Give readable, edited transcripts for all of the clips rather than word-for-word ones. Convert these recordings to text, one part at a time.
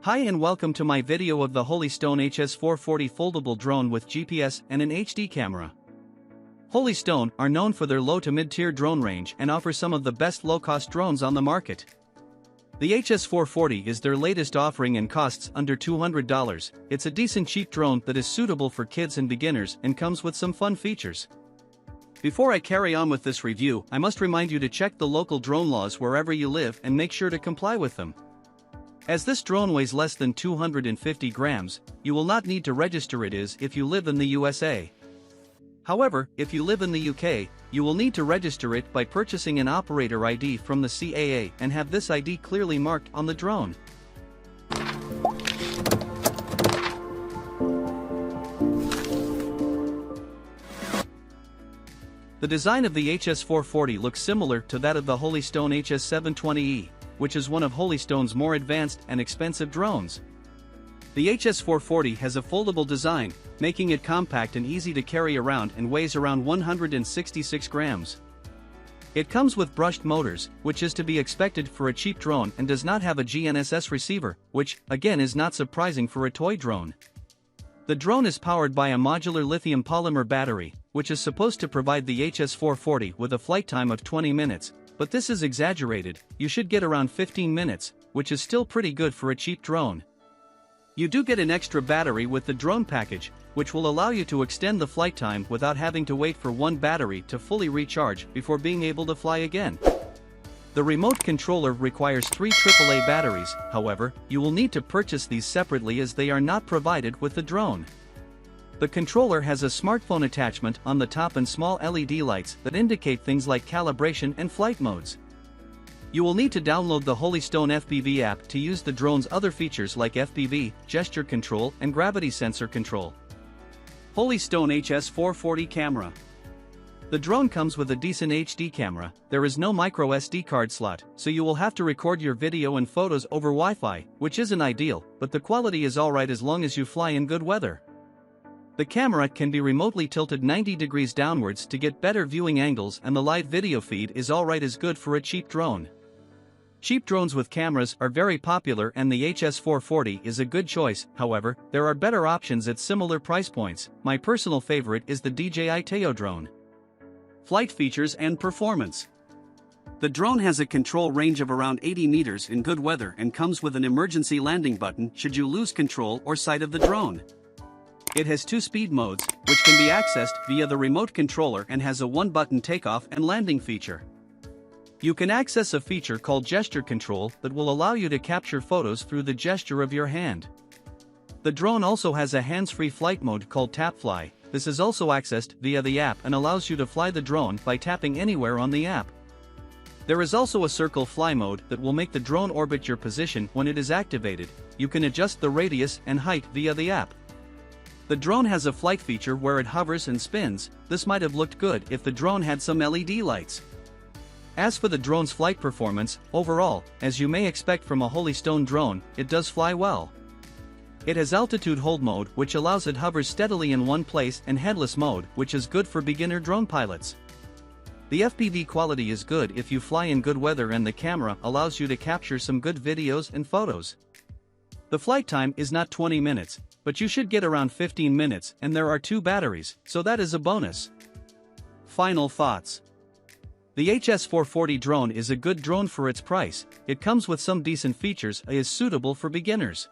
Hi and welcome to my video of the Holystone HS440 foldable drone with GPS and an HD camera. Holystone are known for their low to mid-tier drone range and offer some of the best low-cost drones on the market. The HS440 is their latest offering and costs under $200. It's a decent cheap drone that is suitable for kids and beginners and comes with some fun features. Before I carry on with this review, I must remind you to check the local drone laws wherever you live and make sure to comply with them. As this drone weighs less than 250 grams, you will not need to register it if you live in the USA. However, if you live in the UK, you will need to register it by purchasing an operator ID from the CAA and have this ID clearly marked on the drone. The design of the HS440 looks similar to that of the Holystone HS720E, which is one of Holystone's more advanced and expensive drones. The HS440 has a foldable design, making it compact and easy to carry around and weighs around 166 grams. It comes with brushed motors, which is to be expected for a cheap drone, and does not have a GNSS receiver, which, again, is not surprising for a toy drone. The drone is powered by a modular lithium polymer battery, which is supposed to provide the HS440 with a flight time of 20 minutes, but this is exaggerated. You should get around 15 minutes, which is still pretty good for a cheap drone. You do get an extra battery with the drone package, which will allow you to extend the flight time without having to wait for one battery to fully recharge before being able to fly again. The remote controller requires 3 AAA batteries, however, you will need to purchase these separately as they are not provided with the drone. The controller has a smartphone attachment on the top and small LED lights that indicate things like calibration and flight modes. You will need to download the Holystone FPV app to use the drone's other features like FPV, gesture control, and gravity sensor control. Holystone HS440 camera. The drone comes with a decent HD camera. There is no micro SD card slot, so you will have to record your video and photos over Wi-Fi, which isn't ideal, but the quality is alright as long as you fly in good weather. The camera can be remotely tilted 90 degrees downwards to get better viewing angles, and the live video feed is alright as good for a cheap drone. Cheap drones with cameras are very popular and the HS440 is a good choice. However, there are better options at similar price points. My personal favorite is the DJI Teo drone. Flight features and performance. The drone has a control range of around 80 meters in good weather and comes with an emergency landing button should you lose control or sight of the drone. It has 2 speed modes, which can be accessed via the remote controller, and has a 1-button takeoff and landing feature. You can access a feature called gesture control that will allow you to capture photos through the gesture of your hand. The drone also has a hands-free flight mode called Tap Fly. This is also accessed via the app and allows you to fly the drone by tapping anywhere on the app. There is also a circle fly mode that will make the drone orbit your position when it is activated. You can adjust the radius and height via the app. The drone has a flight feature where it hovers and spins. This might have looked good if the drone had some LED lights. As for the drone's flight performance, overall, as you may expect from a Holystone drone, it does fly well. It has altitude hold mode, which allows it hovers steadily in one place, and headless mode, which is good for beginner drone pilots. The FPV quality is good if you fly in good weather, and the camera allows you to capture some good videos and photos. The flight time is not 20 minutes, but you should get around 15 minutes, and there are 2 batteries, so that is a bonus. Final thoughts. The HS440 drone is a good drone for its price. It comes with some decent features and is suitable for beginners.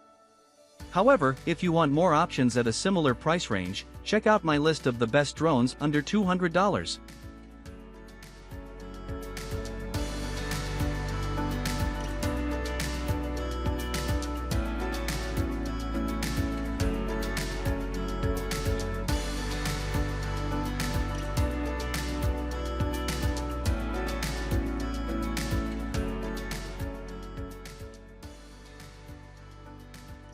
However, if you want more options at a similar price range, check out my list of the best drones under $200.